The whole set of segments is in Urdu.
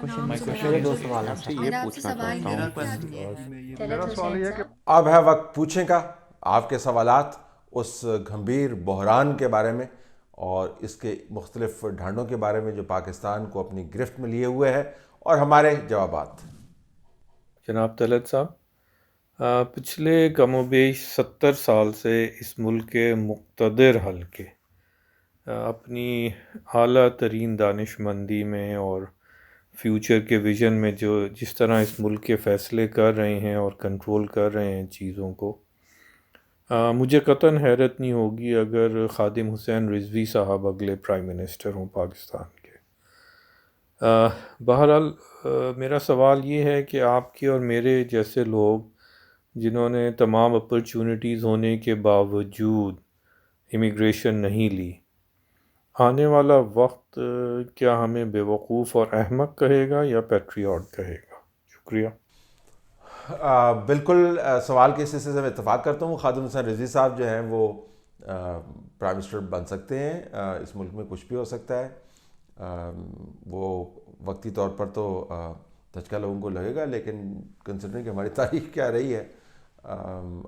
میرے دو سوال ہیں آپ سے سر. یہ پوچھنا چاہتا ہوں. میرا سوال یہ ہے کہ اب ہے وقت پوچھیں کا. آپ کے سوالات اس گھمبیر بحران کے بارے میں اور اس کے مختلف ڈھانڈوں کے بارے میں جو پاکستان کو اپنی گرفت میں لیے ہوئے ہے، اور ہمارے جوابات. جناب طلعت صاحب، پچھلے کم و بیش 70 سال سے اس ملک کے مقتدر حلقے اپنی اعلیٰ ترین دانش مندی میں اور فیوچر کے ویژن میں جس طرح اس ملک کے فیصلے کر رہے ہیں اور کنٹرول کر رہے ہیں چیزوں کو، مجھے قطعاً حیرت نہیں ہوگی اگر خادم حسین رضوی صاحب اگلے پرائم منسٹر ہوں پاکستان کے. بہرحال میرا سوال یہ ہے کہ آپ کے اور میرے جیسے لوگ جنہوں نے تمام اپرچونٹیز ہونے کے باوجود امیگریشن نہیں لی، آنے والا وقت کیا ہمیں بیوقوف اور احمق کہے گا یا پیٹریوٹ کہے گا؟ شکریہ. بالکل سوال کے حصے سے میں اتفاق کرتا ہوں. خادم حسین رضوی صاحب جو ہیں وہ پرائم منسٹر بن سکتے ہیں. اس ملک میں کچھ بھی ہو سکتا ہے. وہ وقتی طور پر تو دھچکا لوگوں کو لگے گا، لیکن کنسیڈرنگ کہ ہماری تاریخ کیا رہی ہے،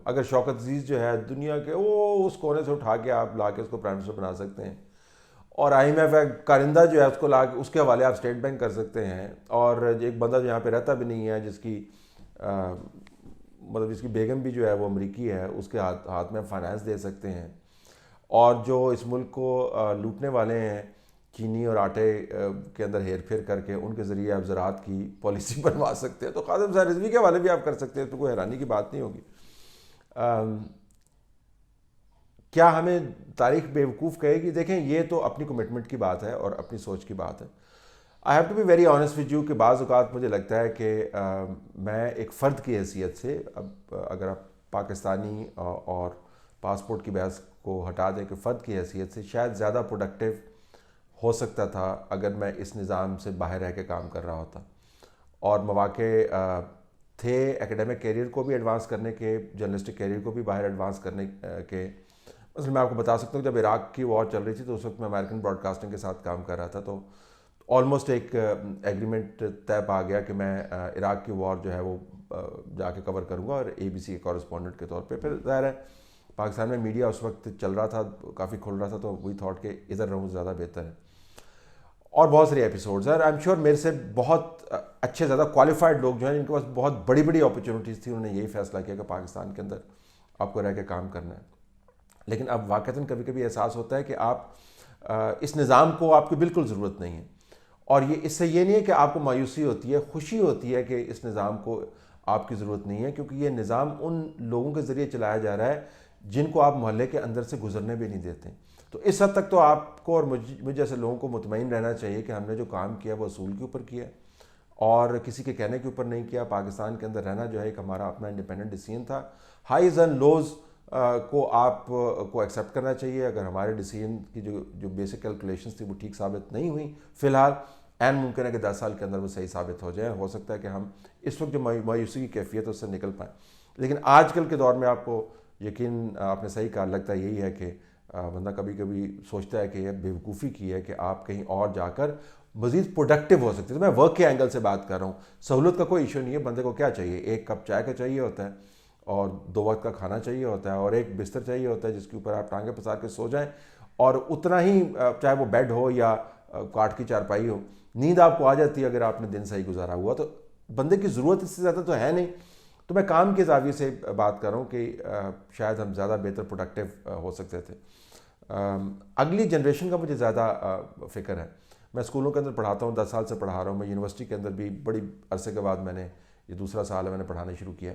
اگر شوکت عزیز جو ہے دنیا کے وہ اس کونے سے اٹھا کے آپ لا کے اس کو پرائم منسٹر بنا سکتے ہیں، اور IMF کارندہ جو ہے اس کو لا کے اس کے حوالے آپ اسٹیٹ بینک کر سکتے ہیں، اور ایک بندہ جو یہاں پہ رہتا بھی نہیں ہے جس کی مطلب اس کی بیگم بھی جو ہے وہ امریکی ہے، اس کے ہاتھ میں فائنانس دے سکتے ہیں، اور جو اس ملک کو لوٹنے والے ہیں چینی اور آٹے کے اندر ہیر پھیر کر کے ان کے ذریعے آپ زراعت کی پالیسی بنوا سکتے ہیں، تو خادم حسین رضوی کے حوالے بھی آپ کر سکتے ہیں، تو کوئی حیرانی کی بات نہیں ہوگی. کیا ہمیں تاریخ بیوقوف کہے گی؟ دیکھیں، یہ تو اپنی کمٹمنٹ کی بات ہے اور اپنی سوچ کی بات ہے. I have to be very honest with you کہ بعض اوقات مجھے لگتا ہے کہ میں ایک فرد کی حیثیت سے، اب اگر آپ پاکستانی اور پاسپورٹ کی بحث کو ہٹا دیں، کہ فرد کی حیثیت سے شاید زیادہ پروڈکٹیو ہو سکتا تھا اگر میں اس نظام سے باہر رہ کے کام کر رہا ہوتا، اور مواقع تھے ایکیڈیمک کیریئر کو بھی ایڈوانس کرنے کے، جرنلسٹک کیریئر کو بھی باہر ایڈوانس کرنے کے. مثلا میں آپ کو بتا سکتا ہوں، جب عراق کی وار چل رہی تھی تو اس وقت میں امریکن براڈ کاسٹنگ کے ساتھ کام کر رہا تھا، تو آلموسٹ ایک ایگریمنٹ طے پا گیا کہ میں عراق کی وار جو ہے وہ جا کے کور کروں گا، اور ABC کے کورسپونڈنٹ کے طور پہ. پھر ظاہر ہے پاکستان میں میڈیا اس وقت چل رہا تھا، کافی کھل رہا تھا، تو وہی تھاٹ کہ ادھر رہوں زیادہ بہتر ہے. اور بہت ساری ایپیسوڈز ہیں، اور آئی ایم شیور میرے سے بہت اچھے زیادہ کوالیفائڈ لوگ جو ہیں جن کے پاس بہت بڑی بڑی اپرچونیٹیز تھیں، انہوں نے یہی فیصلہ کیا کہ پاکستان کے اندر آپ کو رہ کے کام کرنا ہے. لیکن اب واقعتاً کبھی کبھی احساس ہوتا ہے کہ آپ اس نظام کو آپ کی بالکل ضرورت نہیں ہے، اور اس سے یہ نہیں ہے کہ آپ کو مایوسی ہوتی ہے، خوشی ہوتی ہے کہ اس نظام کو آپ کی ضرورت نہیں ہے، کیونکہ یہ نظام ان لوگوں کے ذریعے چلایا جا رہا ہے جن کو آپ محلے کے اندر سے گزرنے بھی نہیں دیتے. تو اس حد تک تو آپ کو اور مجھ جیسے لوگوں کو مطمئن رہنا چاہیے کہ ہم نے جو کام کیا وہ اصول کے اوپر کیا اور کسی کے کہنے کے اوپر نہیں کیا. پاکستان کے اندر رہنا جو ہے ایک ہمارا اپنا انڈیپینڈنٹ ڈیسیژن تھا. ہائیز اینڈ لوز کو آپ کو ایکسیپٹ کرنا چاہیے. اگر ہمارے ڈیسیژن کی جو بیسک کیلکولیشنز تھی وہ ٹھیک ثابت نہیں ہوئی فی الحال، این ممکن ہے کہ 10 سال کے اندر وہ صحیح ثابت ہو جائیں. ہو سکتا ہے کہ ہم اس وقت جو مایوسی کی کیفیت ہے اس سے نکل پائیں. لیکن آج کل کے دور میں آپ کو یقین، آپ نے صحیح کہا، لگتا ہے یہی ہے کہ بندہ کبھی کبھی سوچتا ہے کہ یہ بیوقوفی کی ہے کہ آپ کہیں اور جا کر مزید پروڈکٹیو ہو سکتے. تو میں ورک کے اینگل سے بات کر رہا ہوں. سہولت کا کوئی ایشو نہیں ہے. بندے کو کیا چاہیے؟ ایک کپ چائے کا چاہیے ہوتا ہے، اور 2 وقت کا کھانا چاہیے ہوتا ہے، اور ایک بستر چاہیے ہوتا ہے جس کے اوپر آپ ٹانگیں پسار کے سو جائیں، اور اتنا ہی چاہے وہ بیڈ ہو یا کاٹ کی چارپائی ہو، نیند آپ کو آ جاتی ہے اگر آپ نے دن صحیح گزارا ہوا. تو بندے کی ضرورت اس سے زیادہ تو ہے نہیں. تو میں کام کے زاویے سے بات کر رہا ہوں کہ شاید ہم زیادہ بہتر پروڈکٹیو ہو سکتے تھے. اگلی جنریشن کا مجھے زیادہ فکر ہے. میں اسکولوں کے اندر پڑھاتا ہوں، 10 سال سے پڑھا رہا ہوں. میں یونیورسٹی کے اندر بھی بڑی عرصے کے بعد میں نے، یہ دوسرا سال ہے میں نے پڑھانا شروع کیا.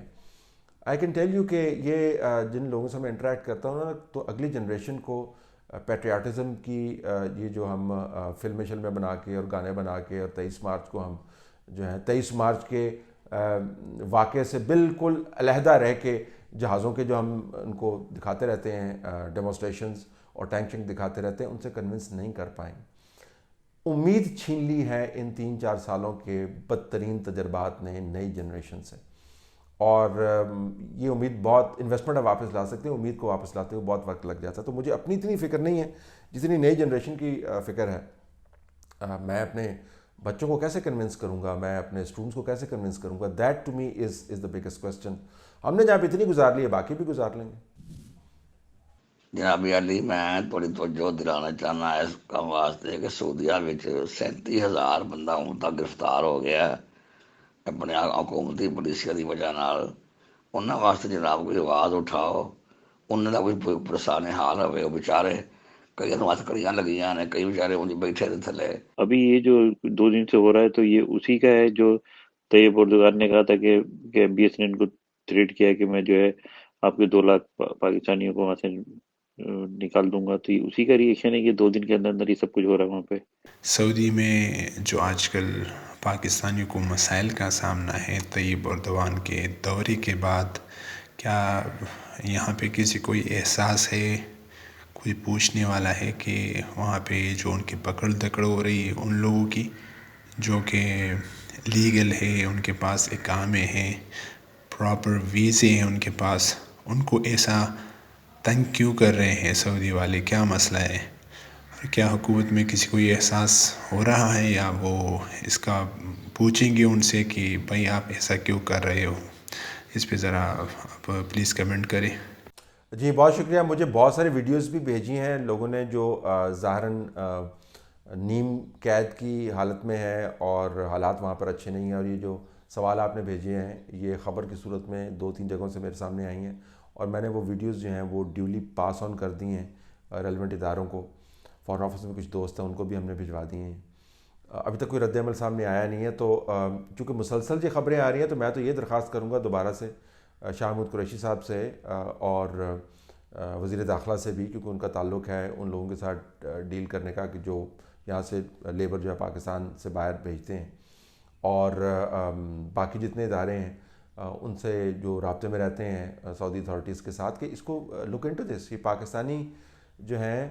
آئی کین ٹیل یو کہ یہ جن لوگوں سے میں انٹریکٹ کرتا ہوں نا، تو اگلی جنریشن کو پیٹریاٹزم کی یہ جو ہم فلمیں شلمیں بنا کے اور گانے بنا کے، اور 23 مارچ کو ہم جو ہے 23 مارچ کے واقعے سے بالکل علیحدہ رہ کے جہازوں کے جو ہم ان کو دکھاتے رہتے ہیں ڈیمونسٹریشنز اور ٹینک شنک دکھاتے رہتے ہیں، ان سے کنونس نہیں کر پائیں. امید چھین لی ہے ان 3-4 سالوں کے بدترین تجربات نے نئی جنریشن سے، اور یہ امید بہت انویسٹمنٹ واپس لا سکتے ہیں. امید کو واپس لاتے ہوئے بہت وقت لگ جاتا ہے. تو مجھے اپنی اتنی فکر نہیں ہے جتنی نئی جنریشن کی فکر ہے. میں اپنے بچوں کو کیسے کنونس کروں گا, میں اپنے اسٹوڈنٹس کو کیسے کنونس کروں گا؟ That to me is the biggest question. ہم نے جہاں پہ اتنی گزار لی ہے باقی بھی گزار لیں گے. جناب علی میں تھوڑی توجہ دلانا چاہنا اس کام واسطے کہ سعودیہ 37,000 بندہ ہوں تک گرفتار ہو گیا ہے اپنے حکومتی پولیسیا کی وجہ نال. انہوں واسطے جناب کوئی آواز اٹھاؤ, انہوں کا کوئی پرسان حال ہوئے. وہ بچارے کئی ہتھکڑیاں لگیاں نے, کئی بچارے انج بیٹھے تھے تھلے. ابھی یہ جو 2 دن سے ہو رہا ہے تو یہ اسی کا ہے جو طیب اردگان نے کہا تھا کہ BSNL کو تھریٹ کیا کہ میں جو ہے آپ کے 2 لاکھ پاکستانیوں کو وہاں سے نکال دوں گا. تو یہ اسی کا ریئیکشن ہے کہ 2 دن کے اندر اندر یہ سب کچھ ہو رہا ہے وہاں پہ. سعودی میں جو آج کل پاکستانیوں کو مسائل کا سامنا ہے طیب اردوان کے دورے کے بعد, کیا یہاں پہ کسی کوئی احساس ہے, کوئی پوچھنے والا ہے کہ وہاں پہ جو ان کی پکڑ دکڑ ہو رہی ہے ان لوگوں کی جو کہ لیگل ہے, ان کے پاس اقامے ہیں, پراپر ویزے ہیں ان کے پاس, ان کو ایسا تنگ کیوں کر رہے ہیں سعودی والے؟ کیا مسئلہ ہے؟ اور کیا حکومت میں کسی کو یہ احساس ہو رہا ہے یا وہ اس کا پوچھیں گے ان سے کہ بھائی آپ ایسا کیوں کر رہے ہو؟ اس پہ ذرا آپ پلیز کمنٹ کریں. جی بہت شکریہ. مجھے بہت ساری ویڈیوز بھی بھیجی ہیں لوگوں نے جو ظاہراً نیم قید کی حالت میں ہے اور حالات وہاں پر اچھے نہیں ہیں, اور یہ جو سوال آپ نے بھیجے ہیں یہ خبر کی صورت میں 2-3 جگہوں سے میرے سامنے آئی ہیں, اور میں نے وہ ویڈیوز جو ہیں وہ ڈیولی پاس آن کر دی ہیں ریلیونٹ اداروں کو. فارن آفس میں کچھ دوست ہیں ان کو بھی ہم نے بھجوا دی ہیں. ابھی تک کوئی رد عمل سامنے آیا نہیں ہے, تو چونکہ مسلسل یہ خبریں آ رہی ہیں تو میں تو یہ درخواست کروں گا دوبارہ سے شاہ محمود قریشی صاحب سے اور وزیر داخلہ سے بھی, کیونکہ ان کا تعلق ہے ان لوگوں کے ساتھ ڈیل کرنے کا کہ جو یہاں سے لیبر جو ہے پاکستان سے باہر بھیجتے ہیں, اور باقی جتنے ادارے ہیں ان سے جو رابطے میں رہتے ہیں سعودی اتھارٹیز کے ساتھ, کہ اس کو لک انٹو دس. یہ پاکستانی جو ہیں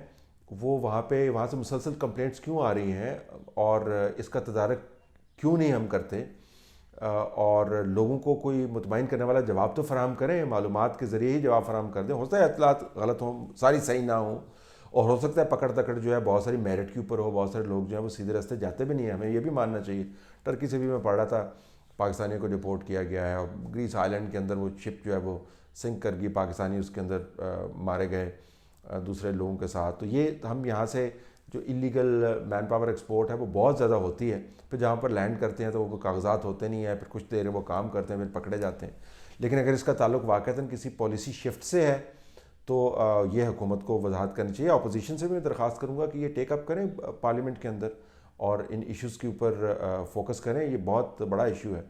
وہ وہاں سے مسلسل کمپلینٹس کیوں آ رہی ہیں اور اس کا تدارک کیوں نہیں ہم کرتے, اور لوگوں کو کوئی مطمئن کرنے والا جواب تو فراہم کریں, معلومات کے ذریعے ہی جواب فراہم کر دیں. ہو سکتا ہے اطلاعات غلط ہوں, ساری صحیح نہ ہوں, اور ہو سکتا ہے پکڑ تکڑ جو ہے بہت ساری میرٹ کے اوپر ہو, بہت سارے لوگ جو ہیں وہ سیدھے راستے جاتے بھی نہیں ہیں. ہمیں یہ بھی ماننا چاہیے. ٹرکی سے بھی میں پڑھ رہا تھا پاکستانیوں کو ڈپورٹ کیا گیا ہے, اور گریس آئلینڈ کے اندر وہ شپ جو ہے وہ سنک کر گئی, پاکستانی اس کے اندر مارے گئے دوسرے لوگوں کے ساتھ. تو یہ ہم یہاں سے جو ایلیگل مین پاور ایکسپورٹ ہے وہ بہت زیادہ ہوتی ہے. پھر جہاں پر لینڈ کرتے ہیں تو وہ کاغذات ہوتے نہیں ہیں, پھر کچھ دیر وہ کام کرتے ہیں, پھر پکڑے جاتے ہیں. لیکن اگر اس کا تعلق واقعتاً کسی پالیسی شفٹ سے ہے تو یہ حکومت کو وضاحت کرنی چاہیے. اپوزیشن سے بھی میں درخواست کروں گا کہ یہ ٹیک اپ کریں پارلیمنٹ کے اندر اور ان ایشوز کے اوپر فوکس کریں. یہ بہت بڑا ایشو ہے.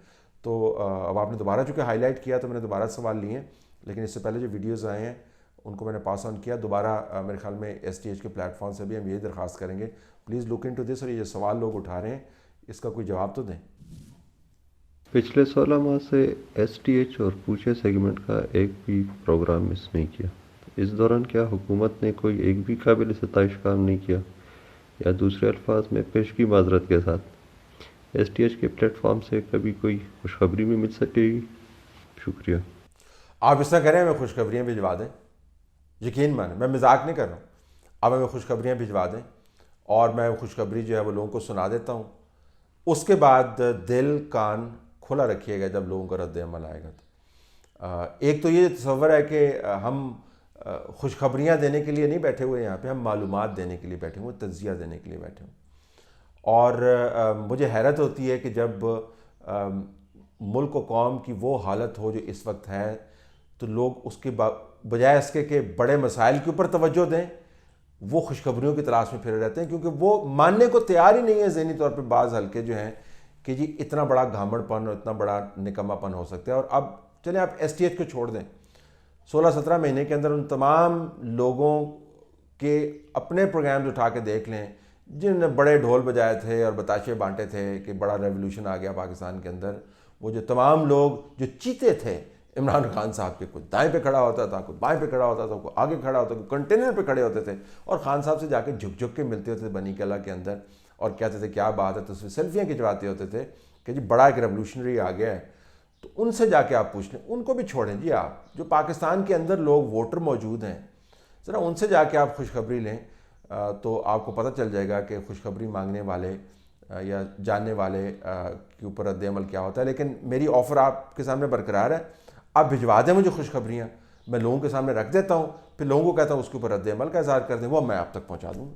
تو اب آپ نے دوبارہ چونکہ ہائی لائٹ کیا تو میں نے دوبارہ سوال لیے ہیں, لیکن اس سے پہلے جو ویڈیوز آئے ہیں ان کو میں نے پاس آن کیا. دوبارہ میرے خیال میں STH کے پلیٹ فارم سے بھی ہم یہی درخواست کریں گے, پلیز لک انٹو دس, اور یہ جو سوال لوگ اٹھا رہے ہیں اس کا کوئی جواب تو دیں. پچھلے 16 ماہ سے STH اور پوچھے سیگمنٹ کا ایک بھی پروگرام مس نہیں کیا. اس دوران کیا حکومت نے کوئی ایک بھی قابل ستائش کام نہیں کیا, یا دوسرے الفاظ میں پیشگی معذرت کے ساتھ STH کے پلیٹ فارم سے کبھی کوئی خوشخبری بھی مل سکے گی؟ شکریہ. آپ اس طرح کریں, ہمیں خوشخبریاں بھجوا دیں, یقین مانیں, میں مذاق نہیں کر رہا ہوں. اب ہمیں خوشخبریاں بھجوا دیں اور میں خوشخبری جو ہے وہ لوگوں کو سنا دیتا ہوں. اس کے بعد دل کان کھلا رکھیے گا جب لوگوں کا رد عمل آئے گا. تو ایک تو یہ تصور ہے کہ ہم خوشخبریاں دینے کے لیے نہیں بیٹھے ہوئے یہاں پہ, ہم معلومات دینے کے لیے بیٹھے ہوئے, تجزیہ دینے کے لیے بیٹھے ہوئے. اور مجھے حیرت ہوتی ہے کہ جب ملک و قوم کی وہ حالت ہو جو اس وقت ہے تو لوگ اس کے بجائے اس کے کہ بڑے مسائل کے اوپر توجہ دیں, وہ خوشخبریوں کی تلاش میں پھرے رہتے ہیں, کیونکہ وہ ماننے کو تیار ہی نہیں ہے ذہنی طور پہ بعض حلقے جو ہیں کہ جی اتنا بڑا گھامڑ پن اور اتنا بڑا نکما پن ہو سکتا ہے. اور اب چلیں آپ STH کو چھوڑ دیں, 16-17 مہینے کے اندر ان تمام لوگوں کے اپنے پروگرامز اٹھا کے دیکھ لیں جن نے بڑے ڈھول بجائے تھے اور بتاشے بانٹے تھے کہ بڑا ریولوشن آ گیا پاکستان کے اندر. وہ جو تمام لوگ جو چیتے تھے عمران خان صاحب کے, کوئی دائیں پہ کھڑا ہوتا تھا, کوئی بائیں پہ کھڑا ہوتا تھا, کوئی آگے کھڑا ہوتا تھا, کوئی کنٹینر پہ کھڑے ہوتے تھے, اور خان صاحب سے جا کے جھک جھک کے ملتے ہوتے تھے بنی کلا کے اندر اور کہتے تھے کیا بات ہے, تو اس میں سیلفیاں کھنچواتے ہوتے تھے کہ جی بڑا ایک ریولوشنری آ گیا ہے. تو ان سے جا کے آپ پوچھ لیں, ان کو بھی چھوڑیں جی. آپ جو پاکستان کے اندر لوگ ووٹر موجود ہیں ذرا ان سے جا کے آپ خوشخبری لیں, تو آپ کو پتہ چل جائے گا کہ خوشخبری مانگنے والے یا جاننے والے کے اوپر رد عمل کیا ہوتا ہے، لیکن میری آفر آپ کے سامنے برقرار ہے. آپ بھجوا دیں مجھے خوشخبریاں، میں لوگوں کے سامنے رکھ دیتا ہوں، پھر لوگوں کو کہتا ہوں اس کے اوپر رد عمل کا اظہار کر دیں، وہ میں آپ تک پہنچا دوں گا.